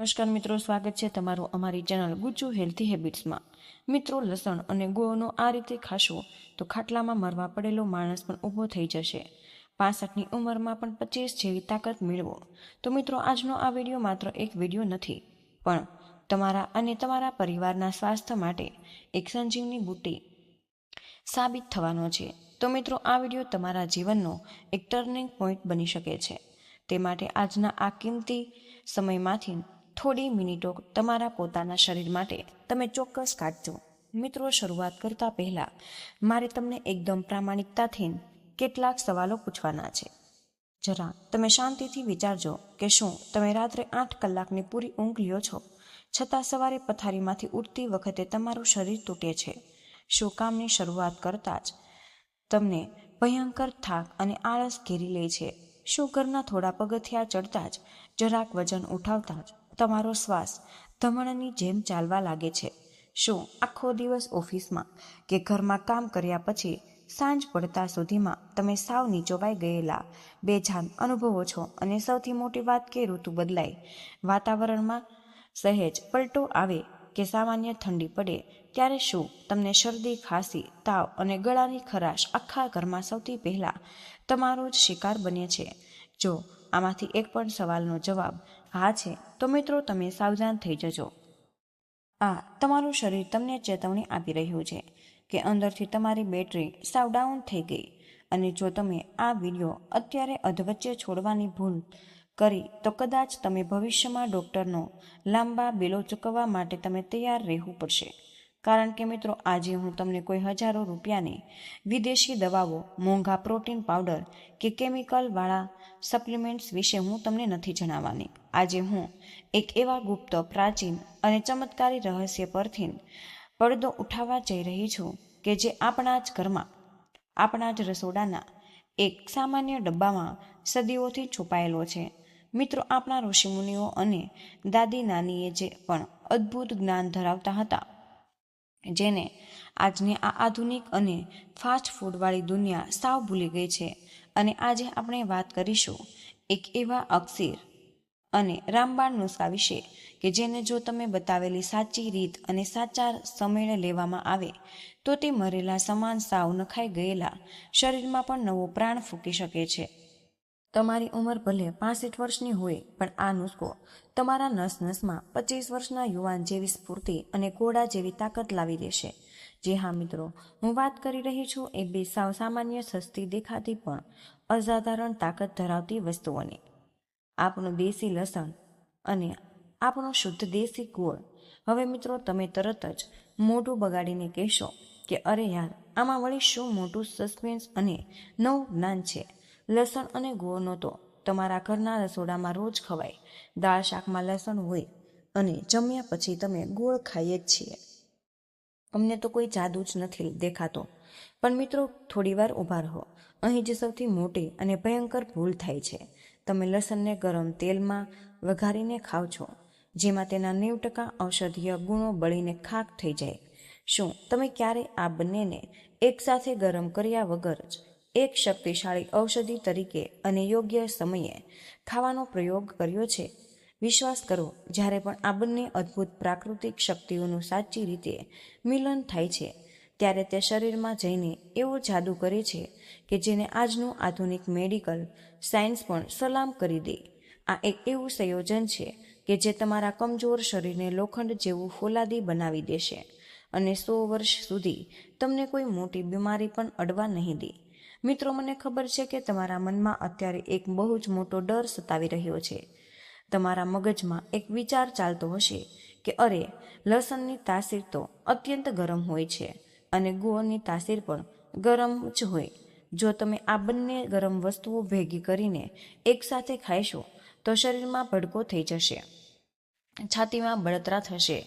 નમસ્કાર મિત્રો, સ્વાગત છે તમારું અમારી ચેનલ ગુજ્જુ હેલ્ધી હેબિટ્સમાં। મિત્રો, લસણ અને ગોળનો આ રીતે ખાશો તો ખાટલામાં મરવા પડેલો માણસ પણ ઊભો થઈ જશે। 65ની ઉંમરમાં પણ 25 જેવી તાકાત મેળવો। તો મિત્રો, આજનો આ વિડીયો માત્ર એક વિડીયો નથી, પણ તમારા અને તમારા પરિવારના સ્વાસ્થ્ય માટે એક સંજીવની બુટ્ટી સાબિત થવાનો છે। તો મિત્રો, આ વિડીયો તમારા જીવનનો એક ટર્નિંગ પોઈન્ટ બની શકે છે। તે માટે આજના આ કિંમતી સમયમાંથી થોડી મિનિટો તમારા પોતાના શરીર માટે તમે ચોક્કસ કાઢજો। મિત્રો, શરૂઆત કરતા પહેલા મારે તમને એકદમ પ્રામાણિકતાથી કેટલાક સવાલો પૂછવાના છે। જરા તમે શાંતિથી વિચારજો કે શું તમે રાત્રે 8 કલાકની પૂરી ઊંઘ લ્યો છો, છતાં સવારે પથારીમાંથી ઉઠતી વખતે તમારું શરીર તૂટે છે? શું કામની શરૂઆત કરતાં જ તમને ભયંકર થાક અને આળસ ઘેરી લે છે? શું ઘરના થોડા પગથિયા ચડતા જ, જરાક વજન ઉઠાવતા જ તમારો શ્વાસ ધમણની જેમ ચાલવા લાગે છે? શું આખો દિવસ ઓફિસમાં કે ઘરમાં કામ કર્યા પછી સાંજ પડતા સુધીમાં તમે સાવ નીચોવાઈ ગયેલા બેજાન અનુભવો છો? અને સૌથી મોટી વાત કે ઋતુ બદલાય, વાતાવરણમાં સહેજ પલટો આવે કે સામાન્ય ઠંડી પડે ત્યારે શું તમને શરદી, ખાંસી, તાવ અને ગળાની ખરાશ આખા ઘરમાં સૌથી પહેલા તમારો જ શિકાર બને છે? જો આમાંથી એક પણ સવાલનો જવાબ હા છે, તો મિત્રો તમે સાવધાન થઈ જજો। આ તમારું શરીર તમને ચેતવણી આપી રહ્યું છે કે અંદરથી તમારી બેટરી સાવ ડાઉન થઈ ગઈ। અને જો તમે આ વિડીયો અત્યારે અધવચ્ચે છોડવાની ભૂલ કરી તો કદાચ તમે ભવિષ્યમાં ડૉક્ટરનો લાંબા બિલો ચૂકવવા માટે તમે તૈયાર રહેવું પડશે। કારણ કે મિત્રો, આજે હું તમને કોઈ હજારો રૂપિયાની વિદેશી દવાઓ, મોંઘા પ્રોટીન પાવડર કે કેમિકલવાળા સપ્લિમેન્ટ્સ વિશે હું તમને નથી જણાવવાની। આજે હું એક એવા ગુપ્ત, પ્રાચીન અને ચમત્કારી રહસ્ય પરથી પડદો ઉઠાવવા જઈ રહી છું કે જે આપણા જ ઘરમાં, આપણા જ રસોડાના એક સામાન્ય ડબ્બામાં સદીઓથી છુપાયેલો છે। મિત્રો, આપણા ઋષિમુનિઓ અને દાદી નાનીએ જે પણ અદ્ભુત જ્ઞાન ધરાવતા હતા, જેને આજની આ આધુનિક અને ફાસ્ટ ફૂડવાળી દુનિયા સાવ ભૂલી ગઈ છે। અને આજે આપણે વાત કરીશું એક એવા અક્ષીર અને રામબાણ નુસ્ખા વિશે કે જેને જો તમે બતાવેલી સાચી રીત અને સાચા સમયે લેવામાં આવે તો તે મરેલા સમાન સાવ નખાઈ ગયેલા શરીરમાં પણ નવો પ્રાણ ફૂંકી શકે છે। તમારી ઉંમર ભલે 65 વર્ષની હોય, પણ આ નુસ્ખો તમારા નસમાં 25 વર્ષના યુવાન જેવી સ્ફૂર્તિ અને ઘોડા જેવી તાકાત લાવી દેશે। જી હા મિત્રો, હું વાત કરી રહી છું એ બે સાવ સામાન્ય, સસ્તી દેખાતી પણ અસાધારણ તાકાત ધરાવતી વસ્તુઓની। આપણું દેશી લસણ અને આપણો શુદ્ધ દેશી ગોળ। હવે મિત્રો, તમે તરત જ મોઢું બગાડીને કહેશો કે અરે યાર, આમાં વળી શું મોટું સસ્પેન્સ અને નવું જ્ઞાન છે? લસણ અને ગોળનો તો તમારા ઘરના રસોડામાં રોજ ખવાય। દાળ શાકમાં લસણ હોય અને જમ્યા પછી તમે ગોળ ખાઈએ જ છીએ। અમને તો કોઈ જાદુ જ નથી દેખાતો। પણ મિત્રો, થોડી વાર ઊભા રહો। અહીં જ સૌથી મોટી અને ભયંકર ભૂલ થાય છે। તમે લસણને ગરમ તેલમાં વઘારીને ખાવ છો, જેમાં તેના 90% ઔષધીય ગુણો બળીને ખાક થઈ જાય। શું તમે ક્યારેય આ બંનેને એકસાથે ગરમ કર્યા વગર જ એક શક્તિશાળી ઔષધિ તરીકે અને યોગ્ય સમયે ખાવાનો પ્રયોગ કર્યો છે? વિશ્વાસ કરો, જ્યારે પણ આ બંને અદ્ભુત પ્રાકૃતિક શક્તિઓનું સાચી રીતે મિલન થાય છે, ત્યારે તે શરીરમાં જઈને એવો જાદુ કરે છે કે જેને આજનું આધુનિક મેડિકલ સાયન્સ પણ સલામ કરી દે। આ એક એવું સંયોજન છે કે જે તમારા કમજોર શરીરને લોખંડ જેવું ફોલાદી બનાવી દેશે અને 100 વર્ષ સુધી તમને કોઈ મોટી બીમારી પણ અડવા નહીં દે। મિત્રો, મને ખબર છે કે તમારા મનમાં અત્યારે એક બહુ જ મોટો ડર સતાવી રહ્યો છે। તમારા મગજમાં એક વિચાર ચાલતો હશે કે અરે, લસણની તાસીર તો અત્યંત ગરમ હોય છે અને ગોળની તાસીર પણ ગરમ જ હોય। જો તમે આ બંને ગરમ વસ્તુઓ ભેગી કરીને એકસાથે ખાઈશો તો શરીરમાં ભડકો થઈ જશે, છાતીમાં બળતરા થશે,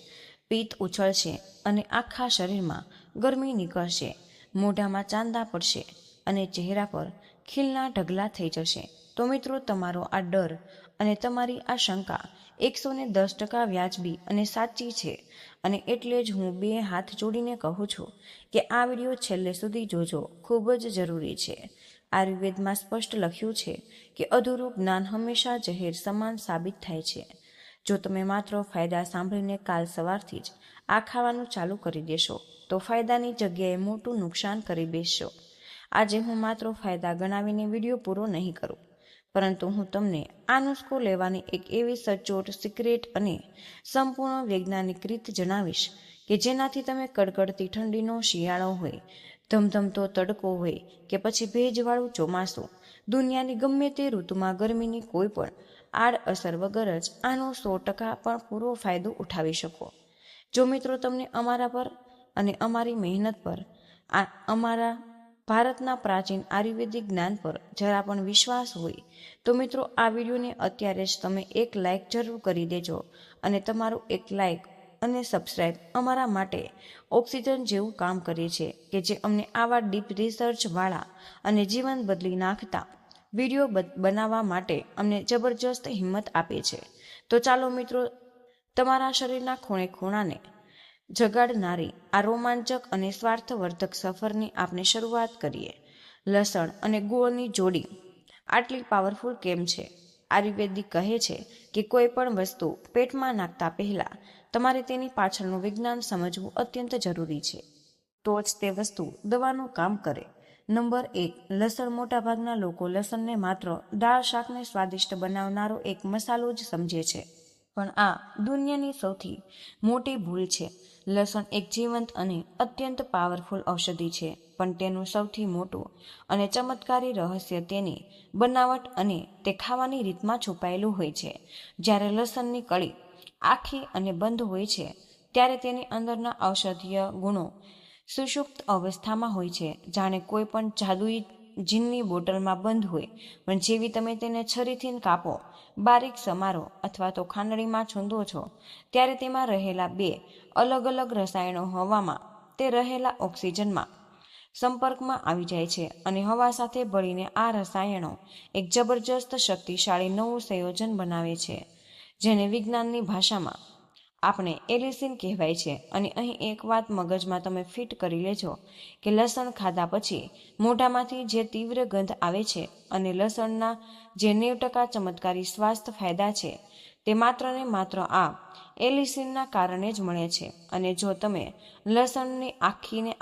પિત્ત ઉછળશે અને આખા શરીરમાં ગરમી નીકળશે, મોઢામાં ચાંદા પડશે અને ચહેરા પર ખીલના ઢગલા થઈ જશે। તો મિત્રો, તમારો આ ડર અને તમારી આ શંકા 110% વ્યાજબી અને સાચી છે। અને એટલે જ હું 2 હાથ જોડીને કહું છું કે આ વિડીયો છેલ્લે સુધી જોજો, ખૂબ જ જરૂરી છે। આયુર્વેદમાં સ્પષ્ટ લખ્યું છે કે અધૂરું જ્ઞાન હંમેશા ઝેર સમાન સાબિત થાય છે। જો તમે માત્ર ફાયદા સાંભળીને કાલ સવારથી જ આ ખાવાનું ચાલુ કરી દેશો તો ફાયદાની જગ્યાએ મોટું નુકસાન કરી બેસશો. આજે હું માત્ર ફાયદા ગણાવીને વિડીયો પૂરો નહીં કરું, પરંતુ હું તમને આ નુસ્ખો લેવાની એક એવી સચોટ, સિક્રેટ અને સંપૂર્ણ વૈજ્ઞાનિક રીત જણાવીશ કે જેનાથી તમે કડકડતી ઠંડીનો શિયાળો હોય, ધમધમતો તડકો હોય કે પછી ભેજવાળું ચોમાસું, દુનિયાની ગમે તે ઋતુમાં ગરમીની કોઈ પણ આડઅસર વગર જ આનો 100% પણ પૂરો ફાયદો ઉઠાવી શકો. જો મિત્રો તમને અમારા પર અને અમારી મહેનત પર, અમારા ભારતના પ્રાચીન આયુર્વેદિક જ્ઞાન પર જરા પણ વિશ્વાસ હોય તો મિત્રો આ વિડીયોને અત્યારે જ તમે એક લાઇક જરૂર કરી દેજો. અને તમારું એક લાઇક અને સબસ્ક્રાઇબ અમારા માટે ઓક્સિજન જેવું કામ કરે છે કે જે અમને આવા ડીપ રિસર્ચવાળા અને જીવન બદલી નાખતા વિડીયો બનાવવા માટે અમને જબરજસ્ત હિંમત આપે છે. તો ચાલો મિત્રો, તમારા શરીરના ખૂણે ખૂણાને જગાડનારી આ રોમાંચક અને સ્વાર્થવર્ધક સફરની આપણે શરૂઆત કરીએ. લસણ અને ગોળની જોડી આટલી પાવરફુલ કેમ છે? આયુર્વેદિક કહે છે કે કોઈ પણ વસ્તુ પેટમાં નાખતા પહેલા તમારે તેની પાછળનું વિજ્ઞાન સમજવું અત્યંત જરૂરી છે, તો જ તે વસ્તુ દવાનું કામ કરે. નંબર 1, લસણ. મોટાભાગના લોકો લસણને માત્ર દાળ શાકને સ્વાદિષ્ટ બનાવનારો એક મસાલો જ સમજે છે, પણ આ દુનિયાની સૌથી મોટી ભૂલ છે. લસણ એક જીવંત અને અત્યંત પાવરફુલ ઔષધિ છે, પણ તેનું સૌથી મોટું અને ચમત્કારી રહસ્ય તેની બનાવટ અને તે ખાવાની રીતમાં છુપાયેલું હોય છે. જ્યારે લસણની કળી આખી અને બંધ હોય છે ત્યારે તેની અંદરના ઔષધીય ગુણો સુષુપ્ત અવસ્થામાં હોય છે, જાણે કોઈ પણ જાદુઈ જીનની બોટલમાં બંધ હોય. પણ જેવી તમે તેને છરીથી કાપો, બારીક સમારો અથવા તો ખાંડણીમાં છૂંદો છો, ત્યારે તેમાં રહેલા 2 અલગ અલગ રસાયણો હવામાં તે રહેલા ઓક્સિજનમાં સંપર્કમાં આવી જાય છે અને હવા સાથે ભળીને આ રસાયણો એક જબરજસ્ત શક્તિશાળી નવું સંયોજન બનાવે છે, જેને વિજ્ઞાનની ભાષામાં આપણે એલિસિન કહેવાય છે. અને અહીં એક વાત મગજમાં તમે ફિટ કરી લેજો કે લસણ ખાધા પછી મોઢામાંથી જે તીવ્ર ગંધ આવે છે અને લસણના જે 90% ચમત્કારી સ્વાસ્થ્ય ફાયદા છે તે માત્ર ને માત્ર આ એલિસિનના કારણે જ મળે છે. અને જો તમે લસણની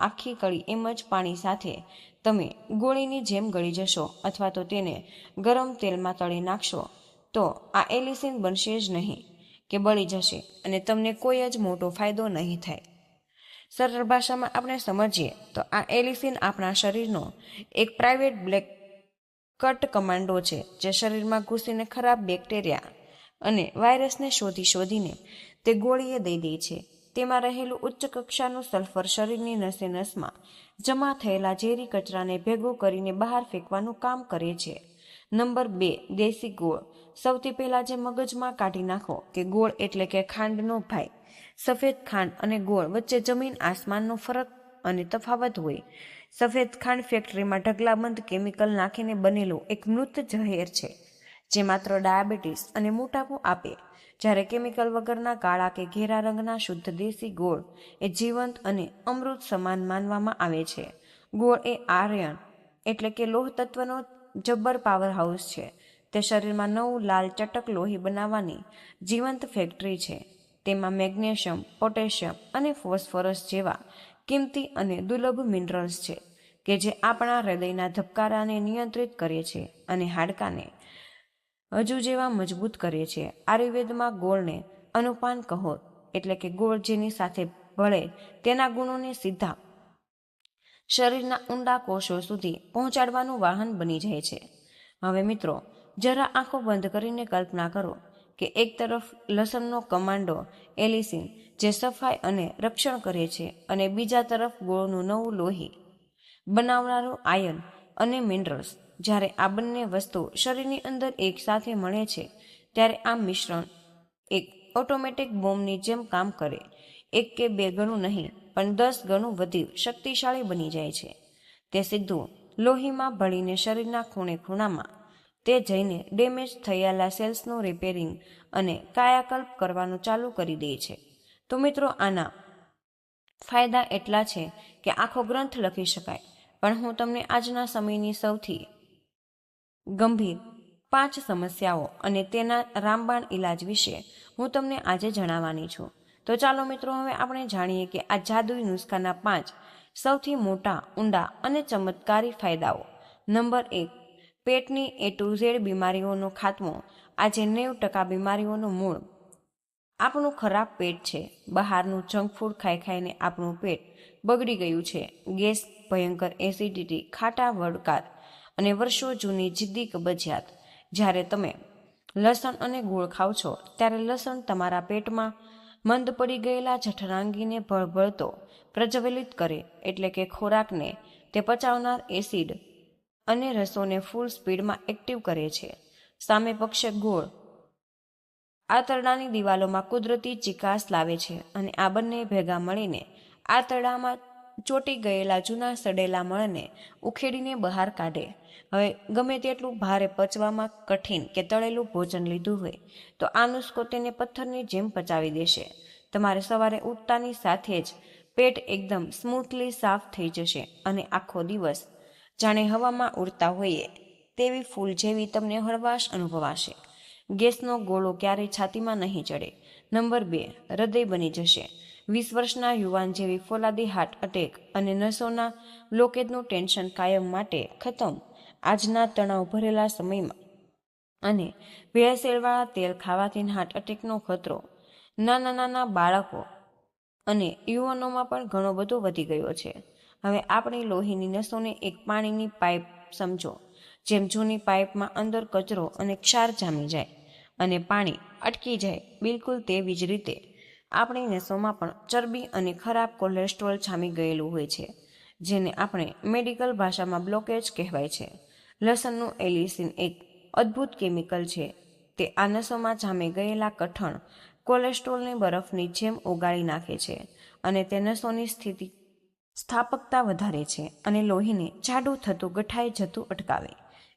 આખી કળી એમ જ પાણી સાથે તમે ગોળીની જેમ ગળી જશો અથવા તો તેને ગરમ તેલમાં તળી નાખશો તો આ એલિસિન બનશે જ નહીં કે બળી જશે અને તમને કોઈ જ મોટો ફાયદો નહીં થાય. સરળ ભાષામાં આપણે સમજીએ તો આ એલિસિન આપણા શરીરનો એક પ્રાઇવેટ બ્લેક કટ કમાન્ડો છે, જે શરીરમાં ઘૂસીને ખરાબ બેક્ટેરિયા અને વાયરસને શોધીને તે ગોળીએ દઈ દે છે. તેમાં રહેલું ઉચ્ચ કક્ષાનું સલ્ફર શરીરની નસે નસમાં જમા થયેલા ઝેરી કચરાને ભેગો કરીને બહાર ફેંકવાનું કામ કરે છે. નંબર 2, દેશી ગોળ. સૌથી પહેલા જે મગજમાં કાઢી નાખો કે ગોળ એટલે કે ખાંડનો ભાઈ. સફેદ ખાંડ અને ગોળ વચ્ચે જમીન આસમાનનો ફરક અને તફાવત હોય. સફેદ ખાંડ ફેક્ટરીમાં ઢગલાબંધ કેમિકલ નાખીને બનેલું એક મૃત ઝેર છે, જે માત્ર ડાયાબિટીસ અને મોટાપો આપે. જ્યારે કેમિકલ વગરના કાળા કે ઘેરા રંગના શુદ્ધ દેશી ગોળ એ જીવંત અને અમૃત સમાન માનવામાં આવે છે. ગોળ એ આયર્ન એટલે કે લોહ તત્વનો જબ્બર પાવર હાઉસ છે. તે શરીરમાં નવું લાલ ચટક લોહી બનાવવાની જીવંત ફેક્ટરી છે. તેમાં મેગ્નેશિયમ, પોટેશિયમ અને ફોસ્ફરસ જેવા કિંમતી અને દુર્લભ મિનરલ્સ છે કે જે આપણા હૃદયના ધબકારાને નિયંત્રિત કરે છે અને હાડકાને હજુ જેવા મજબૂત કરે છે. આયુર્વેદમાં ગોળને અનુપાન કહો એટલે કે ગોળ જેની સાથે ભળે તેના ગુણોને સીધા શરીરના ઊંડા કોષો સુધી પહોંચાડવાનું વાહન બની જાય છે. હવે મિત્રો, જરા આંખો બંધ કરીને કલ્પના કરો કે એક તરફ લસણનો કમાન્ડો એલિસિન જે સફાઈ અને રક્ષણ કરે છે, અને બીજા તરફ ગોળનું નવું લોહી બનાવનારું આયર્ન અને મિનરલ્સ. જ્યારે આ બંને વસ્તુ શરીરની અંદર એકસાથે મળે છે ત્યારે આ મિશ્રણ એક ઓટોમેટિક બોમ્બની જેમ કામ કરે. 1 કે 2 ગણું નહીં, પણ 10 ગણું વધુ શક્તિશાળી બની જાય છે. તે સીધું લોહીમાં ભળીને શરીરના ખૂણે ખૂણામાં તે જઈને ડેમેજ થયેલા સેલ્સનું રિપેરિંગ અને કાયાકલ્પ કરવાનું ચાલુ કરી દે છે. તો મિત્રો, આના ફાયદા એટલા છે કે આખો ગ્રંથ લખી શકાય. પણ હું તમને આજના સમયની સૌથી ગંભીર 5 સમસ્યાઓ અને તેના રામબાણ ઇલાજ વિશે હું તમને આજે જણાવવાની છું. તો ચાલો મિત્રો, હવે આપણે જાણીએ કે આ જાદુઈ નુસ્ખાના 5 સૌથી મોટા, ઊંડા અને ચમત્કારી ફાયદાઓ. નંબર 1, પેટની A to Z બીમારીઓનો ખાત્મો. આજે 90% બીમારીઓનું મૂળ આપણું ખરાબ પેટ છે. બહારનું જંક ફૂડ ખાઈ ખાઈને આપણું પેટ બગડી ગયું છે. ગેસ, ભયંકર એસિડિટી, ખાટા વડકાર અને વર્ષો જૂની જિદ્દી કબજિયાત. જ્યારે તમે લસણ અને ગોળ ખાવ છો ત્યારે લસણ તમારા પેટમાં મંદ પડી ગયેલા જઠરાંગીને ભળભળતો પ્રજ્વલિત કરે, એટલે કે ખોરાકને તે પચાવનાર એસિડ અને રસોને ફૂલ સ્પીડમાં એક્ટિવ કરે છે. સામે પક્ષે ગોળ આંતરડાની દિવાલોમાં કુદરતી ચિકાસ લાવે છે અને આ બંને ભેગા મળીને આંતરડામાં ચોંટી ગયેલા જૂના સડેલા મળને ઉખેડીને બહાર કાઢે. હવે ગમે તેટલું ભારે પચવામાં કઠિન કે તળેલું ભોજન લીધું હોય તો આ નુસ્ખો તેને પથ્થરની જેમ પચાવી દેશે. તમારે સવારે ઉઠતાની સાથે જ પેટ એકદમ સ્મૂથલી સાફ થઈ જશે અને આખો દિવસ જાણે હવામાં ઉડતા હોઈએ તેવી ફૂલ જેવી તમને હળવાશ અનુભવાશે. ગેસનો ગોળો ક્યારેય છાતીમાં નહીં ચડે. નંબર 2, હૃદય બની જશે. 20 વર્ષના યુવાન જેવી ફોલાદી હાર્ટ અટેક અને નસોના બ્લોકેજનું ટેન્શન કાયમ માટે ખતમ. આજના તણાવ ભરેલા સમયમાં અને ભેળસેળવાળા તેલ ખાવાથી હાર્ટ અટેકનો ખતરો નાના બાળકો અને યુવાનોમાં પણ ઘણો બધો વધી ગયો છે. હવે આપણી લોહીની નસોને એક પાણીની પાઇપ સમજો. જેમ જૂની પાઇપમાં અંદર કચરો અને ક્ષાર જામી જાય અને પાણી અટકી જાય, બિલકુલ તેવી જ રીતે આપણી નસોમાં પણ ચરબી અને ખરાબ કોલેસ્ટ્રોલ જામી ગયેલું હોય છે, જેને આપણે મેડિકલ ભાષામાં બ્લોકેજ કહેવાય છે. લસણનું એલિસિન એક અદ્ભુત કેમિકલ છે. તે આ નસોમાં જામી ગયેલા કઠણ કોલેસ્ટ્રોલને બરફની જેમ ઓગાળી નાખે છે અને તે નસોની સ્થાપકતા વધારે છે અને લોહીને જાડું થતું ગઠાઈ જતું અટકાવે.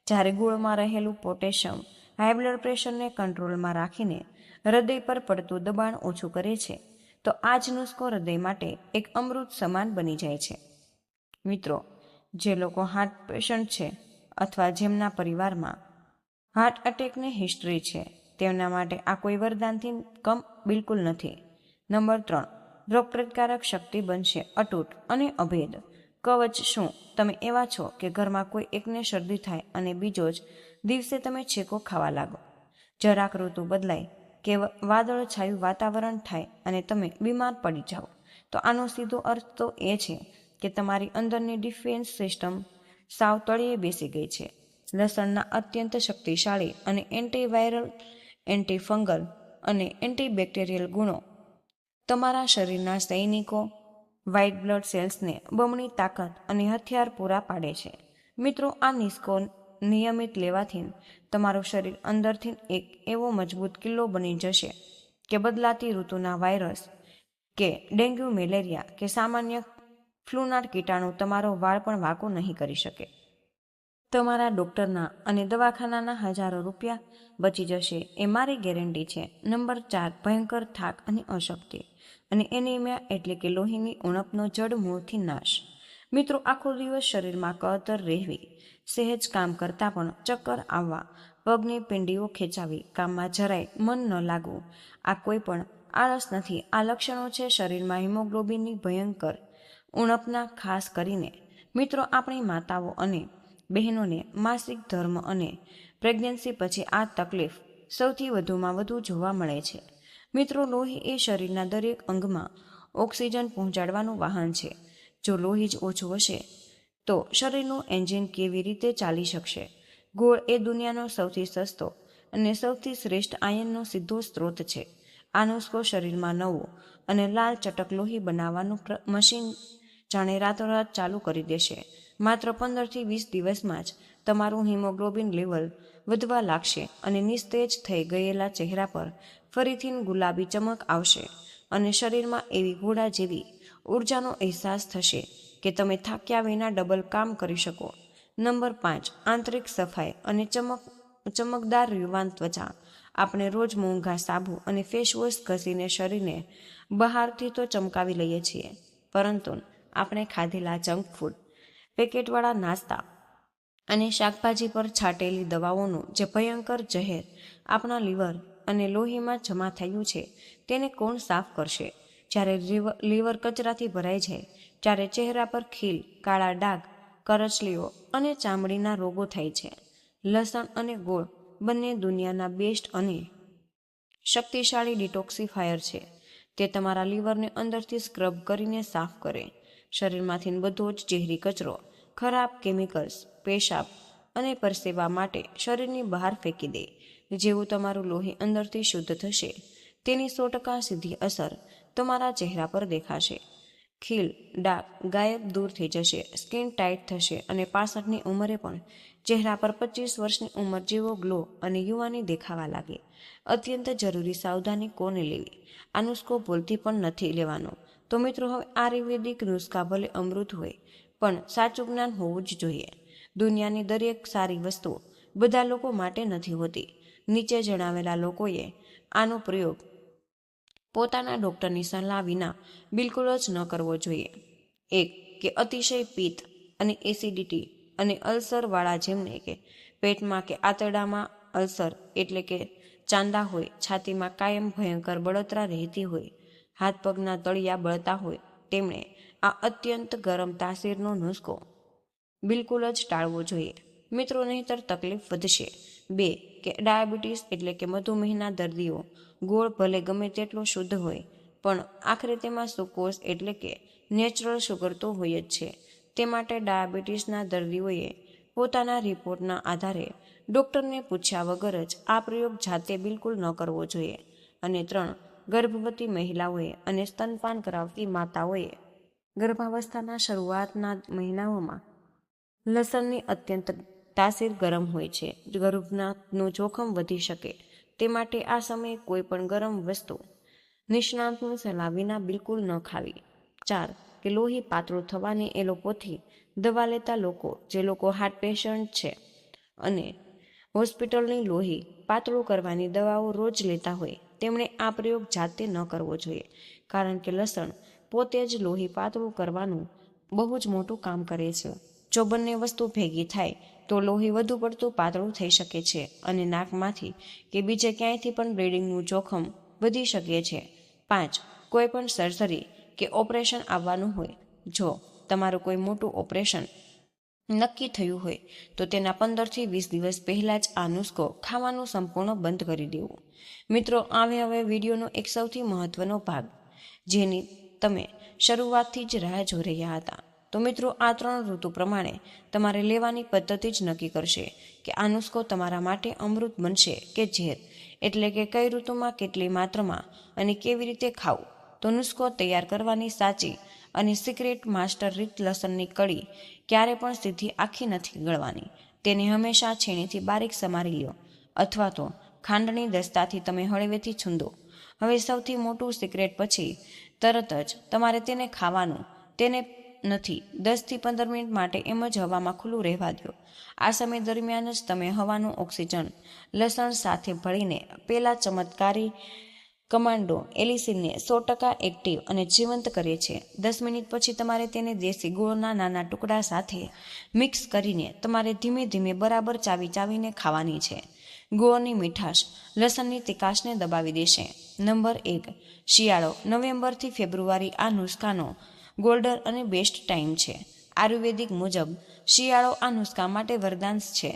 જ્યારે ગોળમાં રહેલું પોટેશિયમ હાઈ બ્લડ પ્રેશરને કંટ્રોલમાં રાખીને હૃદય પર પડતું દબાણ ઓછું કરે છે, તો આ જ નુસ્ખો હૃદય માટે એક અમૃત સમાન બની જાય છે. મિત્રો, જે લોકો હાર્ટ પેશન્ટ છે અથવા જેમના પરિવારમાં હાર્ટ અટેકની હિસ્ટ્રી છે તેમના માટે આ કોઈ વરદાનથી કમ બિલકુલ નથી. નંબર 3, રોગપ્રતિકારક શક્તિ બનશે અતૂટ અને અભેદ. કવચ. શું તમે એવા છો કે ઘરમાં કોઈ એકને શરદી થાય અને બીજો જ દિવસે તમે છેકો ખાવા લાગો? જરાક ઋતુ બદલાય કે વાદળછાયું વાતાવરણ થાય અને તમે બીમાર પડી જાઓ, તો આનો સીધો અર્થ તો એ છે કે તમારી અંદરની ડિફેન્સ સિસ્ટમ સાવ તળિયે બેસી ગઈ છે. લસણના અત્યંત શક્તિશાળી અને એન્ટીવાયરલ, એન્ટીફંગલ અને એન્ટીબેક્ટેરિયલ ગુણો તમારા શરીરના સૈનિકો વ્હાઇટ બ્લડ સેલ્સને બમણી તાકાત અને હથિયાર પૂરા પાડે છે. મિત્રો, આ નુસ્ખો નિયમિત લેવાથી તમારું શરીર અંદરથી એક એવો મજબૂત કિલ્લો બની જશે કે બદલાતી ઋતુના વાયરસ કે ડેન્ગ્યુ, મેલેરિયા કે સામાન્ય ફ્લૂના કીટાણુ તમારો વાળ પણ વાંકો નહીં કરી શકે. તમારા ડૉક્ટરના અને દવાખાનાના હજારો રૂપિયા બચી જશે, એ મારી ગેરંટી છે. નંબર 4, ભયંકર થાક અને અશક્તિ અને એનિમિયા એટલે કે લોહીની ઉણપનો જડ મૂળથી નાશ. મિત્રો, આખો દિવસ શરીરમાં કળતર રહેવી, સહેજ કામ કરતાં પણ ચક્કર આવવા, પગની પિંડીઓ ખેંચાવી, કામમાં જરાય મન ન લાગવું, આ કોઈ પણ આળસ નથી. આ લક્ષણો છે શરીરમાં હિમોગ્લોબિનની ભયંકર ઉણપના. ખાસ કરીને મિત્રો, આપણી માતાઓ અને બહેનોને માસિક ધર્મ અને પ્રેગ્નન્સી પછી આ તકલીફ સૌથી વધુમાં વધુ જોવા મળે છે. મિત્રો, લોહી એ શરીરના દરેક અંગમાં ઓક્સિજન પહોંચાડવાનું વાહન છે. જો લોહી જ ઓછું હશે તો શરીરનું એન્જિન કેવી રીતે ચાલી શકશે? ગોળ એ દુનિયાનો સૌથી સસ્તો અને સૌથી શ્રેષ્ઠ આયનનો સીધો સ્ત્રોત છે. આ નુસ્ખો શરીરમાં નવું અને લાલ ચટક લોહી બનાવવાનું મશીન જાણે રાતોરાત ચાલુ કરી દેશે. માત્ર 15 થી 20 દિવસમાં જ તમારું હિમોગ્લોબિન લેવલ વધવા લાગશે અને નિસ્તેજ થઈ ગયેલા ચહેરા પર ફરીથી ગુલાબી ચમક આવશે અને શરીરમાં એવી ઘોડા જેવી ઉર્જાનો અહેસાસ થશે કે તમે થાક્યા વિના ડબલ કામ કરી શકો. નંબર 5, આંતરિક સફાઈ અને ચમકદાર યુવાન ત્વચા. આપણે રોજ મોંઘા સાબુ અને ફેસવોશ ઘસીને શરીરને બહારથી તો ચમકાવી લઈએ છીએ, પરંતુ આપણે ખાધેલા જંક ફૂડ, પેકેટવાળા નાસ્તા અને શાકભાજી પર છાંટેલી દવાઓનું જે ભયંકર ઝેર આપણા લીવર અને લોહીમાં જમા થયું છે તેને કોણ સાફ કરશે? જ્યારે લીવર કચરાથી ભરાઈ જાય ત્યારે ચહેરા પર ખીલ, કાળા ડાઘ, કરચલીઓ અને ચામડીના રોગો થાય છે. લસણ અને ગોળ બંને દુનિયાના બેસ્ટ અને શક્તિશાળી ડિટોક્સિફાયર છે. તે તમારા લીવરને અંદરથી સ્ક્રબ કરીને સાફ કરે, શરીરમાંથી બધો જ ઝેરી કચરો, ખરાબ કેમિકલ્સ, પેશાબ અને પરસેવા માટે શરીરની બહાર ફેંકી દે. જેવું તમારું લોહી અંદરથી શુદ્ધ થશે, તેની 100% સીધી અસર તમારા ચહેરા પર દેખાશે. ખીલ, ડાઘ ગાયબ દૂર થઈ જશે, સ્કિન ટાઇટ થશે અને 65ની ઉંમરે પણ ચહેરા પર 25 વર્ષની ઉંમર જેવો ગ્લો અને યુવાની દેખાવા લાગે. અત્યંત જરૂરી સાવધાની કોને લેવી? આ નુસ્ખો ભૂલથી પણ નથી લેવાનો. તો મિત્રો, હવે આયુર્વેદિક નુસ્ખા ભલે અમૃત હોય, પણ સાચું જ્ઞાન હોવું જ જોઈએ. દુનિયાની દરેક સારી વસ્તુ બધા લોકો માટે નથી હોતી. નીચે જણાવેલા લોકોએ આનો પ્રયોગ પોતાના ડૉક્ટરની સલાહ વિના બિલકુલ જ ન કરવો જોઈએ. 1. કે અતિશય પિત્ત અને એસિડિટી અને અલ્સરવાળા, જેમને કે પેટમાં કે આંતરડામાં અલ્સર એટલે કે ચાંદા હોય, છાતીમાં કાયમ ભયંકર બળતરા રહેતી હોય, હાથ પગના તળિયા બળતા હોય, તેમણે આ અત્યંત ગરમ તાસીરનો નુસ્ખો બિલકુલ જ ટાળવો જોઈએ મિત્રો, નહીંતર તકલીફ વધશે. 2. કે ડાયાબિટીસ એટલે કે મધુમેહના દર્દીઓ. ગોળ ભલે ગમે તેટલો શુદ્ધ હોય, પણ આખરે તેમાં સુક્રોઝ એટલે કે નેચરલ શુગર તો હોય જ છે. તે માટે ડાયાબિટીસના દર્દીઓએ પોતાના રિપોર્ટના આધારે ડૉક્ટરને પૂછ્યા વગર જ આ પ્રયોગ જાતે બિલકુલ ન કરવો જોઈએ. અને 3. ગર્ભવતી મહિલાઓએ અને સ્તનપાન કરાવતી માતાઓએ ગર્ભાવસ્થાના શરૂઆતના મહિનાઓમાં લસણની અત્યંત તાસીર ગરમ હોય છે. ગર્ભનું જોખમ વધી શકે, તે માટે આ સમયે કોઈ પણ ગરમ વસ્તુ નિષ્ણાતની સલાહ વિના બિલકુલ ન ખાવી. 4. કે લોહી પાતળું થવાની એલોપેથી દવા લેતા લોકો, જે લોકો હાર્ટ પેશન્ટ છે અને હોસ્પિટલની લોહી પાતળું કરવાની દવાઓ રોજ લેતા હોય, તેમણે આ પ્રયોગ જાતે ન કરવો જોઈએ. કારણ કે લસણ પોતે જ લોહી પાતળું કરવાનું બહુ જ મોટું કામ કરે છે. જો બંને વસ્તુ ભેગી થાય તો લોહી વધુ પડતું પાતળું થઈ શકે છે અને નાકમાંથી કે બીજે ક્યાંયથી પણ બ્લીડિંગનું જોખમ વધી શકે છે. 5. કોઈ પણ સર્જરી કે ઓપરેશન આવવાનું હોય. જો તમારું કોઈ મોટું ઓપરેશન નક્કી થયું હોય તો તેના 15 થી 20 દિવસ પહેલાં જ આ નુસ્ખો ખાવાનું સંપૂર્ણ બંધ કરી દેવું. મિત્રો, હવે વિડીયોનો એક સૌથી મહત્વનો ભાગ, જેની તમે શરૂઆતથી જ રાહ જોઈ રહ્યા હતા. તો મિત્રો, આ 3 ઋતુ પ્રમાણે તમારે લેવાની પદ્ધતિ જ નક્કી કરશે કે આ નુસ્ખો તમારા માટે અમૃત બનશે કે ઝેર, એટલે કે કઈ ઋતુમાં કેટલી માત્રામાં અને કેવી રીતે ખાવું. તો નુસ્ખો તૈયાર કરવાની સાચી અને સિક્રેટ માસ્ટર રીત: લસણની કળી ક્યારે પણ સીધી આખી નથી ગળવાની. તેને હંમેશા છીણીથી બારીક સમારી લો, અથવા તો ખાંડની દસ્તાથી તમે હળવેથી છૂંદો. હવે સૌથી મોટું સિક્રેટ, પછી તરત જ તમારે તેને ખાવાનું તેને નથી 10 થી 15 મિનિટ માટે એમ જ હવામાં ખુલ્લું રહેવા દો. આ સમય દરમિયાન જ તમે હવાનું ઓક્સિજન લસણ સાથે ભળીને પેલા ચમત્કારી કમાન્ડો એલિસિનને 100% એક્ટિવ અને જીવંત કરે છે. 10 મિનિટ પછી તમારે તેને દેશી ગોળના નાના ટુકડા સાથે મિક્સ કરીને તમારે ધીમે ધીમે બરાબર ચાવીને ખાવાની છે. ગોળની મીઠાશ લસણની તીખાશને દબાવી દેશે. નંબર 1. શિયાળો. નવેમ્બરથી ફેબ્રુઆરી આ નુસ્ખાનો ગોલ્ડન અને બેસ્ટ ટાઈમ છે. આયુર્વેદિક મુજબ શિયાળો આ નુસ્ખા માટે વરદાન છે.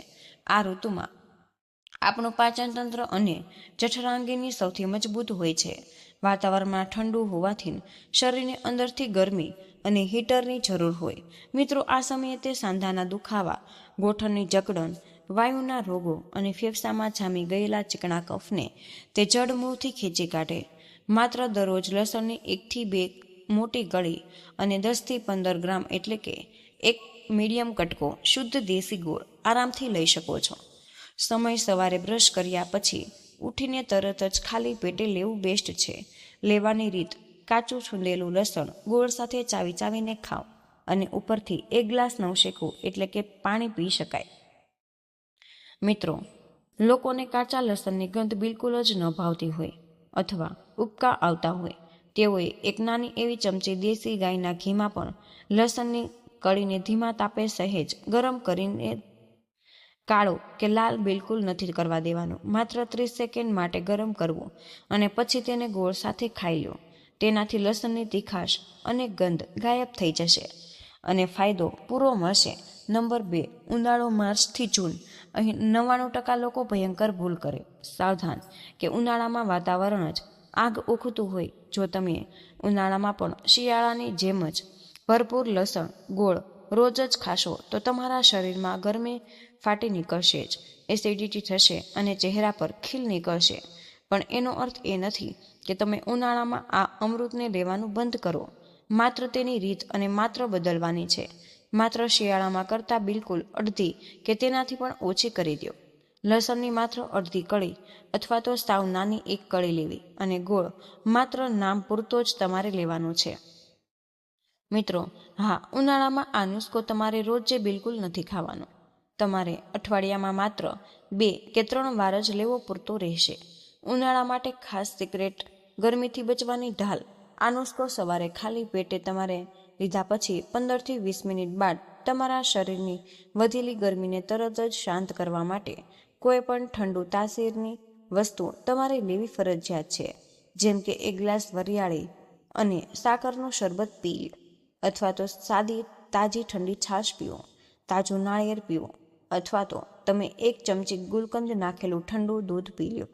આ ઋતુમાં આપણું પાચન તંત્ર અને જઠરાંગની સૌથી મજબૂત હોય છે. વાતાવરણમાં ઠંડુ હોવાથી શરીરને અંદરથી ગરમી અને હીટરની જરૂર હોય. મિત્રો, આ સમયે તે સાંધાના દુખાવા, ગોઠણની જકડન, વાયુના રોગો અને ફેફસામાં જામી ગયેલા ચીકણા કફને તે જડમૂળથી ખેંચી કાઢે. માત્ર દરરોજ લસણની 1 થી 2 મોટી કળી અને 10 થી 15 ગ્રામ એટલે કે એક મીડિયમ કટકો શુદ્ધ દેશી ગોળ આરામથી લઈ શકો છો. સમય સવારે બ્રશ કર્યા પછી ઉઠીને તરત જ ખાલી પેટે લેવું બેસ્ટ છે. લેવાની રીત: કાચું છૂંદેલું લસણ ગોળ સાથે ચાવીને ખાઓ અને ઉપરથી 1 ગ્લાસ નવશેકું એટલે કે પાણી પી શકાય. મિત્રો, લોકોને કાચા લસણની ગંધ બિલકુલ જ ન ભાવતી હોય અથવા ઉબકા આવતા હોય, તેઓએ એક નાની એવી ચમચી દેશી ગાયના ઘીમાં પણ લસણની કળીને ધીમા તાપે સહેજ ગરમ કરીને કાળો કે લાલ બિલકુલ નથી કરવા દેવાનું. માત્ર 30 સેકન્ડ માટે ગરમ કરવું અને પછી તેને ગોળ સાથે ખાઈ લો. તેનાથી લસણની તીખાશ અને ગંધ ગાયબ થઈ જશે અને ફાયદો પૂરો મળશે. નંબર 2, ઉનાળો માર્ચથી જૂન. અહીં 99% લોકો ભયંકર ભૂલ કરે. સાવધાન કે ઉનાળામાં વાતાવરણ જ આગ ઉખતું હોય. જો તમે ઉનાળામાં પણ શિયાળાની જેમ જ ભરપૂર લસણ ગોળ રોજ જ ખાશો તો તમારા શરીરમાં ગરમી ફાટી નીકળશે જ, એસિડિટી થશે અને ચહેરા પર ખીલ નીકળશે. પણ એનો અર્થ એ નથી કે તમે ઉનાળામાં આ અમૃતને લેવાનું બંધ કરો. માત્ર તેની રીત અને માત્ર બદલવાની છે. માત્ર શિયાળામાં કરતાં બિલકુલ અડધી કે તેનાથી પણ ઓછી કરી દો. લસણની માત્ર અડધી કળી અથવા તો સાવ નાની એક કળી લેવી અને ગોળ માત્ર નામ પૂરતો જ તમારે લેવાનું છે. મિત્રો, હા, ઉનાળામાં આ નુસ્ખો તમારે રોજે બિલકુલ નથી ખાવાનો. તમારે અઠવાડિયામાં માત્ર 2 કે 3 વાર જ લેવો પૂરતો રહેશે. ઉનાળા માટે ખાસ સિક્રેટ, ગરમીથી બચવાની ઢાલ. આ નુસ્ખો સવારે ખાલી પેટે તમારે લીધા પછી 15 થી 20 મિનિટ બાદ તમારા શરીરની વધેલી ગરમીને તરત જ શાંત કરવા માટે કોઈ પણ ઠંડુ તાસીરની વસ્તુ તમારે લેવી ફરજિયાત છે. જેમ કે 1 ગ્લાસ વરિયાળી અને સાકરનું શરબત પી લો, અથવા તો સાદી તાજી ઠંડી છાશ પીવો, તાજું નાળિયેર પીવો, અથવા તો તમે 1 ચમચી ગુલકંદ નાખેલું ઠંડુ દૂધ પી લો.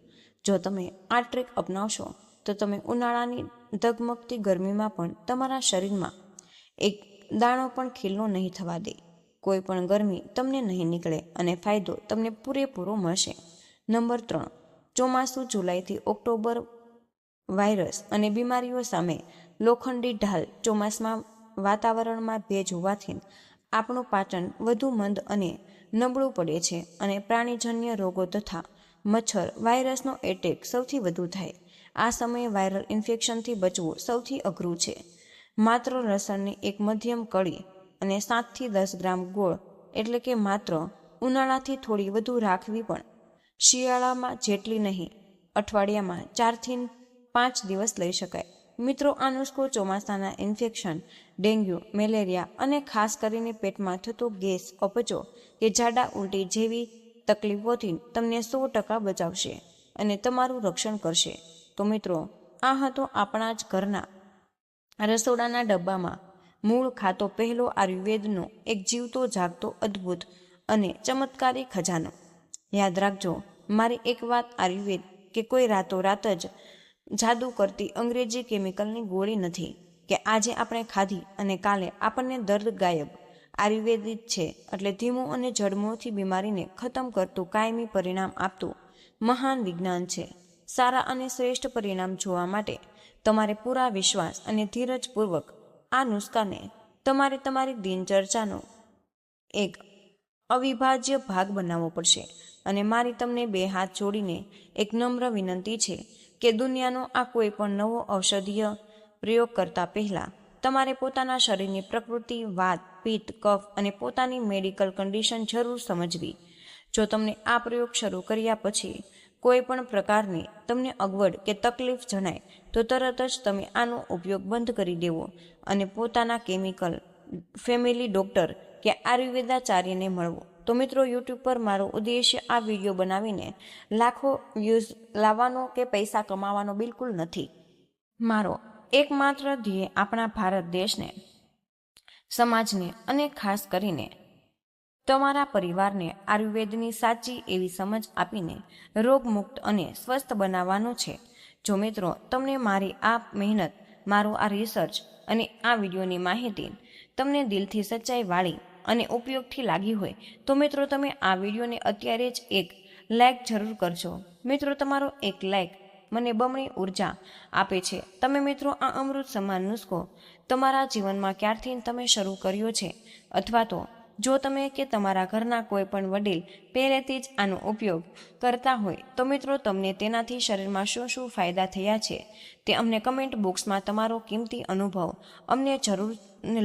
જો તમે આ ટ્રીક અપનાવશો તો તમે ઉનાળાની ધગમગતી ગરમીમાં પણ તમારા શરીરમાં એક દાણો પણ ખીલનો નહીં થવા દે. કોઈ પણ ગરમી તમને નહીં નીકળે અને ફાયદો તમને પૂરેપૂરો મળશે. નંબર 3, ચોમાસું જુલાઈથી ઓક્ટોબર. વાયરસ અને બીમારીઓ સામે લોખંડી ઢાલ. ચોમાસામાં વાતાવરણમાં ભેજ હોવાથી આપણું પાચન વધુ મંદ અને નબળું પડે છે અને પ્રાણીજન્ય રોગો તથા મચ્છર વાયરસનો એટેક સૌથી વધુ થાય. આ સમયે વાયરલ ઇન્ફેક્શનથી બચવું સૌથી અઘરું છે. માત્ર લસણની એક મધ્યમ કળી અને 7 થી 10 ગ્રામ ગોળ, એટલે કે માત્ર ઉનાળાથી થોડી વધુ રાખવી પણ શિયાળામાં જેટલી નહીં. અઠવાડિયામાં 4 થી 5 દિવસ લઈ શકાય. મિત્રો, આ નુસ્ખો ચોમાસાના ઇન્ફેક્શન, ડેન્ગ્યુ, મેલેરિયા અને ખાસ કરીને પેટમાં થતો ગેસ, અપચો કે ઝાડા ઉલટી જેવી તકલીફોથી તમને 100% બચાવશે અને તમારું રક્ષણ કરશે. તો મિત્રો, આ હતો આપણા જ ઘરના રસોડાના ડબ્બામાં મૂળ ખાતો પહેલો આયુર્વેદનો એક જીવતો જાગતો અદ્ભુત અને ચમત્કારી ખજાનો. યાદ રાખજો, મારી એક વાત, આયુર્વેદ કે કોઈ રાતોરાત જ જાદુ કરતી અંગ્રેજી કેમિકલની ગોળી નથી કે આજે આપણે ખાધી અને કાલે આપણને દર્દ ગાયબ. આયુર્વેદિક છે એટલે ધીમું અને જડમૂળથી બીમારીને ખતમ કરતું, કાયમી પરિણામ આપતું મહાન વિજ્ઞાન છે. સારા અને શ્રેષ્ઠ પરિણામ જોવા માટે તમારે પૂરા વિશ્વાસ અને ધીરજપૂર્વક આ નુસ્ખાને તમારે તમારી દિનચર્ચાનો એક અવિભાજ્ય ભાગ બનાવવો પડશે. અને મારી તમને 2 હાથ જોડીને એક નમ્ર વિનંતી છે કે દુનિયાનો આ કોઈ પણ નવો ઔષધીય પ્રયોગ કરતા પહેલા તમારે પોતાના શરીરની પ્રકૃતિ, વાત, પિત્ત, કફ અને પોતાની મેડિકલ કન્ડિશન જરૂર સમજવી. જો તમને આ પ્રયોગ શરૂ કર્યા પછી કોઈ પણ પ્રકારની તમને અગવડ કે તકલીફ જણાય તો તરત જ તમે આનો ઉપયોગ બંધ કરી દેવો અને પોતાના કેમિકલ ફેમિલી ડોક્ટર કે આયુર્વેદાચાર્યને મળવો. તો મિત્રો, યુટ્યુબ પર મારો ઉદ્દેશ્ય આ વિડીયો બનાવીને લાખો વ્યૂઝ લાવવાનો કે પૈસા કમાવાનો બિલકુલ નથી. મારો એકમાત્ર ધ્યેય આપણા ભારત દેશને, સમાજને અને ખાસ કરીને તમારા પરિવારને આયુર્વેદની સાચી એવી સમજ આપીને રોગમુક્ત અને સ્વસ્થ બનાવવાનો છે. જો મિત્રો, તમને મારી આ મહેનત, મારું આ રિસર્ચ અને આ વિડીયોની માહિતી તમને દિલથી સચ્ચાઈવાળી અને ઉપયોગથી લાગી હોય તો મિત્રો, તમે આ વિડીયોને અત્યારે જ એક લાઈક જરૂર કરજો. મિત્રો, તમારો એક લાઈક મને બમણી ઉર્જા આપે છે. તમે મિત્રો આ અમૃત સમાન નુસ્ખો તમારા જીવનમાં ક્યારથી તમે શરૂ કર્યો છે, અથવા તો જો તમે કે તમારા ઘરના કોઈ પણ વડીલ પહેલેથી જ આનો ઉપયોગ કરતા હોય તો મિત્રો, તમને તેનાથી શરીરમાં શું શું ફાયદા થયા છે તે અમને કમેન્ટ બોક્સમાં તમારો કિંમતી અનુભવ અમને જરૂર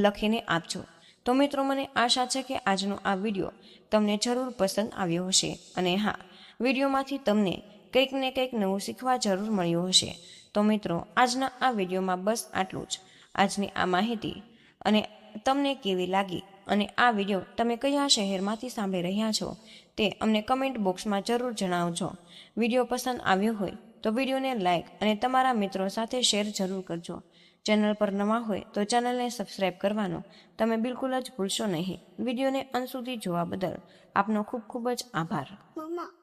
લખીને આપજો. તો મિત્રો, મને આશા છે કે આજનો આ વિડીયો તમને જરૂર પસંદ આવ્યો હશે અને હા, વિડીયોમાંથી તમને કંઈક ને કંઈક નવું શીખવા જરૂર મળ્યું હશે. તો મિત્રો, આજના આ વિડીયોમાં બસ આટલું જ. આજની આ માહિતી અને તમને કેવી લાગી અને આ વિડીયો તમે કયા શહેરમાંથી સાંભળી રહ્યા છો તે અમને કમેન્ટ બોક્સમાં જરૂર જણાવજો. વિડીયો પસંદ આવ્યો હોય તો વિડીયોને લાઇક અને તમારા મિત્રો સાથે શેર જરૂર કરજો. ચેનલ પર નવા હોય તો ચેનલને સબસ્ક્રાઇબ કરવાનું તમે બિલકુલ જ ભૂલશો નહીં. વિડીયોને અંત સુધી જોવા બદલ આપનો ખૂબ ખૂબ જ આભાર. મમ્મા